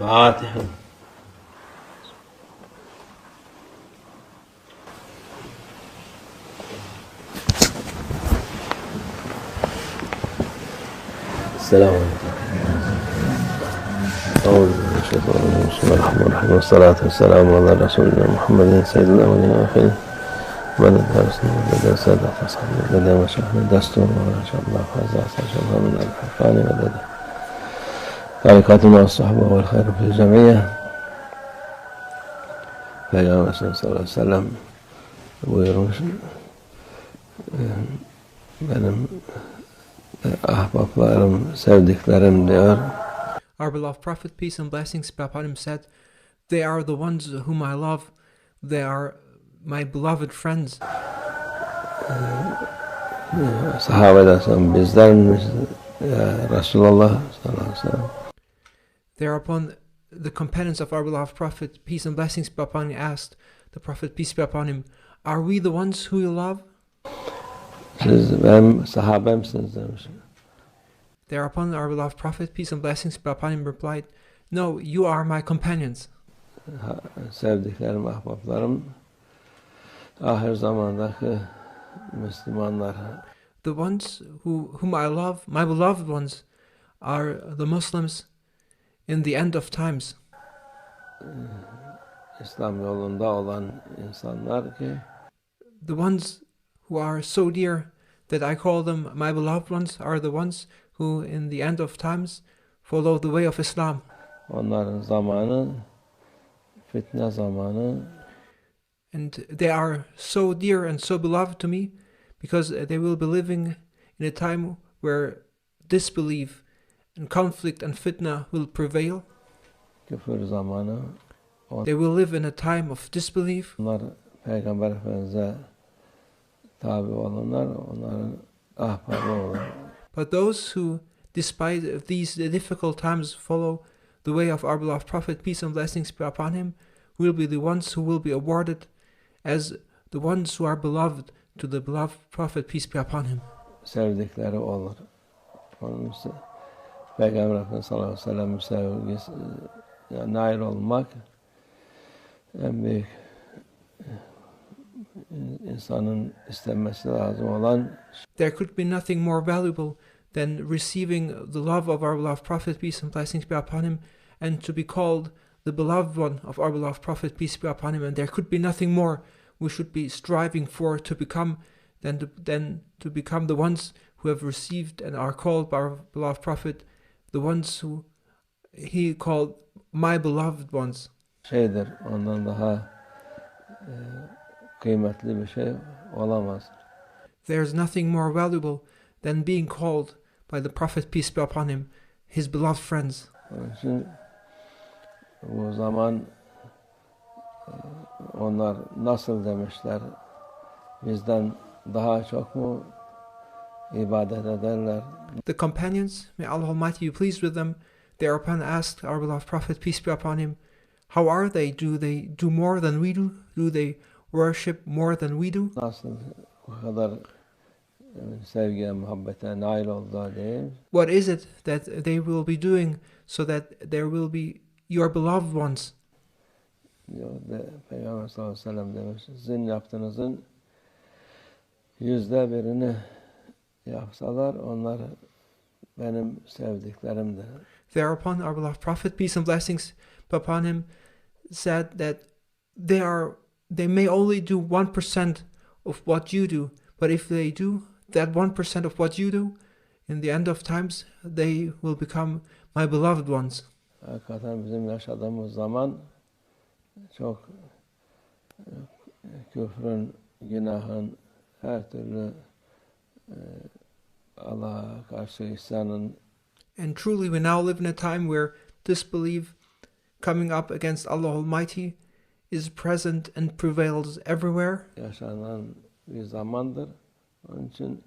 فاتحة. السلام عليكم. أعوذ بالله من الشيطان الرجيم. بسم الله الرحمن الرحيم والصلاة والسلام على رسولنا محمد سيد الأولين والآخرين. من درسنا بدأ سادة أصحابنا بدأ وشرحنا دستور وإن شاء الله فازع شرحنا من الحفان ودد حركاتنا والصحبة والخير في الجميع. Peygamber sallallahu aleyhi ve sellem buyurmuş, benim ahbaplarım, sevdiklerim diyor. Our beloved Prophet, peace and blessings be upon him, said, "They are the ones whom I love. They are my beloved friends." Sahabeden bizler miyiz? rasul-Allah sallallahu aleyhi ve sellem. Thereupon the companions of our beloved Prophet, peace and blessings be upon him, asked the Prophet, peace be upon him, "Are we the ones who you love?" Siz benim sahabemsiniz demiş. Thereupon our beloved Prophet, peace and blessings be upon him, replied, "No, you are my companions." Sevdiklerim, ahbaplarım, ahir zamandaki Müslümanlar. The ones whom I love, my beloved ones, are the Muslims in the end of times. İslam yolunda olan insanlar ki the ones who are so dear that I call them my beloved ones are the ones who in the end of times follow the way of Islam. Onların zamanı fitne zamanı. And they are so dear and so beloved to me because they will be living in a time where disbelief and conflict and fitna will prevail. Küfür zamanı. They will live in a time of disbelief. Onlar Peygamber Efendimiz'e tabi olanlar, onların ahbabı olur. But those who, despite these difficult times, follow the way of our beloved Prophet, peace and blessings be upon him, will be the ones who will be awarded as the ones who are beloved to the beloved Prophet, peace be upon him. Sevdikleri olur. Onun Peygamber Efendimiz sallallahu aleyhi ve sellem sevgisi, nail olmak en büyük insanın istenmesi lazım olan. There could be nothing more valuable than receiving the love of our beloved Prophet, peace and blessings be upon him, and to be called the beloved one of our beloved Prophet, peace be upon him. And there could be nothing more we should be striving for to become than to become the ones who have received and are called by our beloved Prophet, the ones who he called my beloved ones. Şeydir, ondan daha kıymetli bir şey olamaz. There is nothing more valuable than being called by the Prophet, peace be upon him, his beloved friends. Onun için o zaman onlar nasıl demişler, bizden daha çok mu ibadet ederler? The companions, may Allah Almighty be pleased with them, thereupon asked our beloved Prophet, peace be upon him, how are they? Do they do more than we do? Do they worship more than we do? Nasıl o kadar sevgiye, muhabbete nail oldu değil? What is it that they will be doing so that there will be your beloved ones? Peygamber sallallahu aleyhi ve sellem demiş, sizin yaptığınızın %1'ini yapsalar, onlar benim sevdiklerimdir. Thereupon our beloved Prophet, peace and blessings be upon him, said that they may only do 1% of what you do, but if they do that 1% of what you do, in the end of times, they will become my beloved ones. Hakikaten bizim yaşadığımız zaman çok küfrün, günahın, her türlü Allah'a karşı isyanın. And truly we now live in a time where disbelief coming up against Allah Almighty is present and prevails everywhere. Yaşanan bir zamandır. Onun için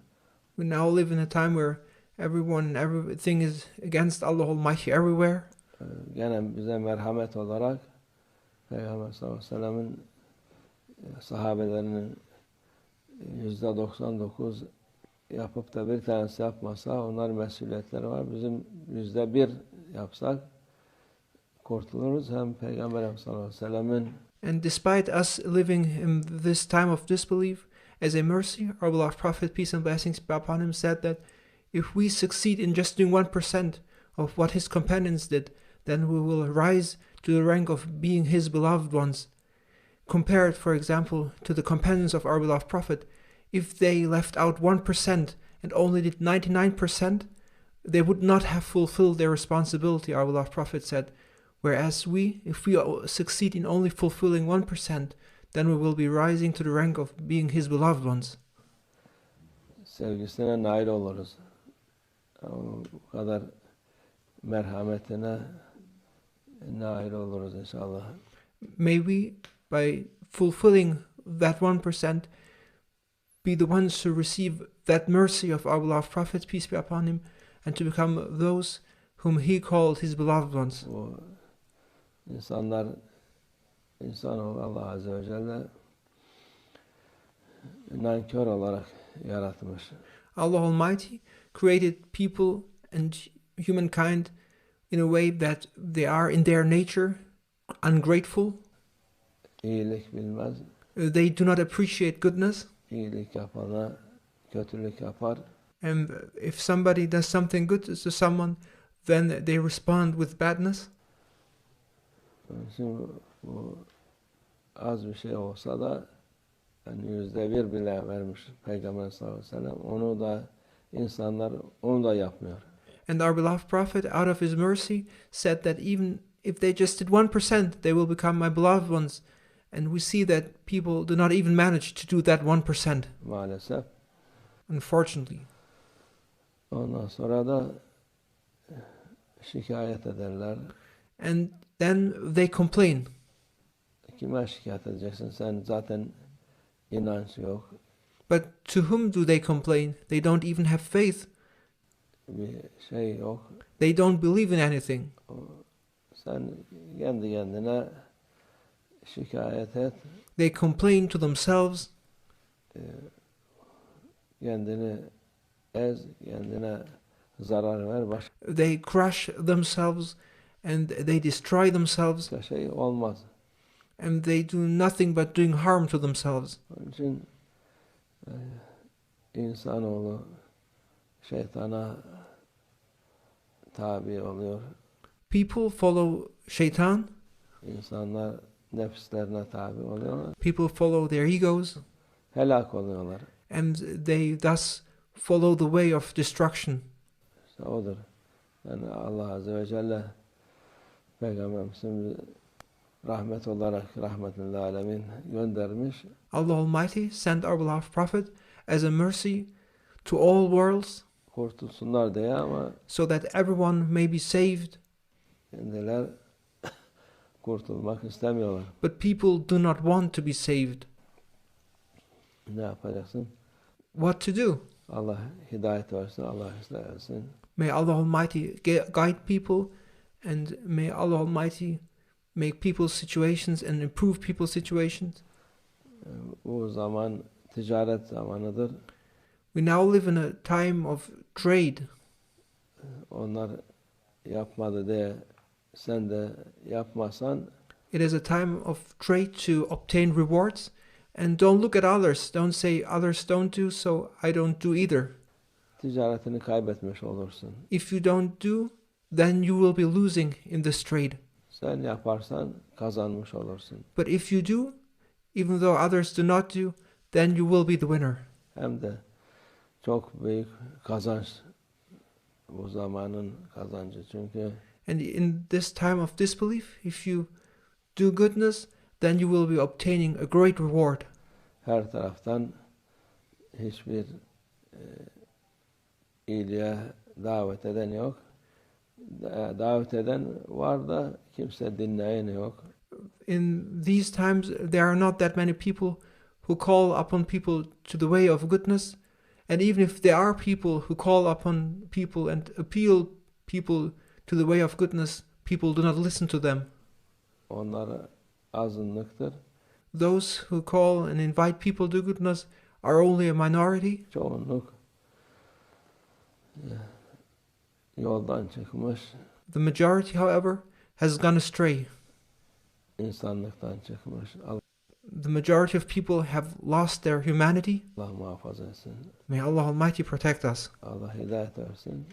we now live in a time where everyone and everything is against Allah Almighty everywhere. Gene bize merhamet olarak Peygamber sallallahu aleyhi ve sellem'in sahabelerinin %99 yapıp da bir tanesi yapmasa onların mesuliyetleri var. Bizim %1 yapsak kurtuluruz hem Peygamber sallallahu aleyhi ve sellemin And despite us living in this time of disbelief, as a mercy, our beloved Prophet, peace and blessings be upon him, said that if we succeed in just doing 1% of what his companions did, then we will rise to the rank of being his beloved ones. Compared, for example, to the companions of our beloved Prophet, if they left out 1% and only did 99%, they would not have fulfilled their responsibility, our beloved Prophet said. Whereas we, if we succeed in only fulfilling 1%, then we will be rising to the rank of being his beloved ones. Sevgisine nail oluruz. O kadar merhametine nail oluruz inşallah. May we, by fulfilling that 1%, be the ones who receive that mercy of our beloved Prophet, peace be upon him, and to become those whom he called his beloved ones. O insanoğlu Allah Azze ve Celle nankör olarak yaratmış. Allah Almighty created people and humankind in a way that they are in their nature ungrateful. İyilik bilmez. They do not appreciate goodness. İyilik yapana kötülük yapar. And if somebody does something good to someone, then they respond with badness. Şimdi bu az bir şey olsa da yani %1 bile vermiş Peygamber sallallahu aleyhi ve sellem. Onu da insanlar onu da yapmıyor. And our beloved Prophet, out of his mercy, said that even if they just did 1%, they will become my beloved ones. And we see that people do not even manage to do that 1%. Maalesef. Unfortunately. Ondan sonra da şikayet ederler. And then they complain. Kime şikayet edeceksin? Sen zaten inanç yok. But to whom do they complain? They don't even have faith. Bir şey yok. They don't believe in anything. Sen kendi kendine şikayet et. They complain to themselves. Kendini ez, kendine zarar ver. They crush themselves and they destroy themselves. Başka şey olmaz. And they do nothing but doing harm to themselves. Onun için insanoğlu şeytana tabi oluyor. People follow shaitan. İnsanlar nefislerine tabi oluyorlar. People follow their egos. Helak oluyorlar. And they thus follow the way of destruction. İşte odur. Yani Allah Azze ve Celle Peygamberimizin rahmet olarak rahmetin alemin göndermiş. Allah Almighty sent our beloved Prophet as a mercy to all worlds. Kurtulsunlar diye ama so that everyone may be saved. Kendiler kurtulmak istemiyorlar. But people do not want to be saved. Ne yapacaksın? What to do? Allah hidayet versin, Allah ıslah etsin. May Allah Almighty guide people, and may Allah Almighty make people's situations and improve people's situations. Bu zaman ticaret zamanıdır. We now live in a time of trade. Onlar yapmadı diye sen de yapmasan. It is a time of trade to obtain rewards, and don't look at others. Don't say others don't do, so I don't do either. Ticaretini kaybetmiş olursun. If you don't do, then you will be losing in this trade. Sen yaparsan kazanmış olursun. But if you do, even though others do not do, then you will be the winner. Hem de çok büyük kazanç bu zamanın kazancı çünkü. And in this time of disbelief, if you do goodness, then you will be obtaining a great reward. Her taraftan hiçbir iyiliğe davet eden yok. Davet eden var da kimse dinleyen yok. In these times, there are not that many people who call upon people to the way of goodness. And even if there are people who call upon people and appeal people to the way of goodness, people do not listen to them. Onlar azınlıktır. Those who call and invite people to goodness are only a minority. Çoğunluk yoldan çıkmış. The majority, however, has gone astray. İnsanlıktan çıkmış. The majority of people have lost their humanity. Allah muhafaza etsin. May Allah Almighty protect us. Allah hidayet versin.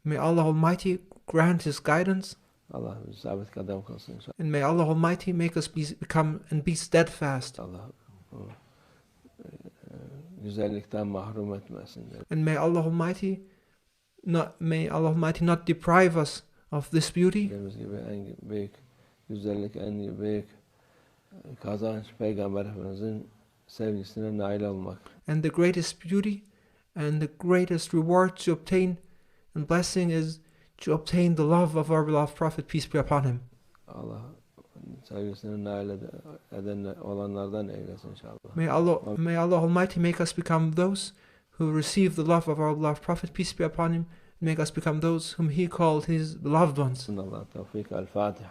May Allah Almighty grant His guidance. Allah bizi sabit kadem kılsın inşallah. And may Allah Almighty make us become and be steadfast. Allah güzellikten mahrum etmesin. And may Allah Almighty not deprive us of this beauty. Dediğimiz gibi en büyük güzellik, en büyük kazanç Peygamber Efendimizin sevgisine nail olmak. And the greatest beauty and the greatest reward to obtain and blessing is to obtain the love of our beloved Prophet, peace be upon him. Allah sevgisine nail eden olanlardan eylesin inşallah. May Allah Almighty make us become those who receive the love of our beloved Prophet, peace be upon him, and make us become those whom He called His beloved ones. Allah tawfik. Al-Fatih.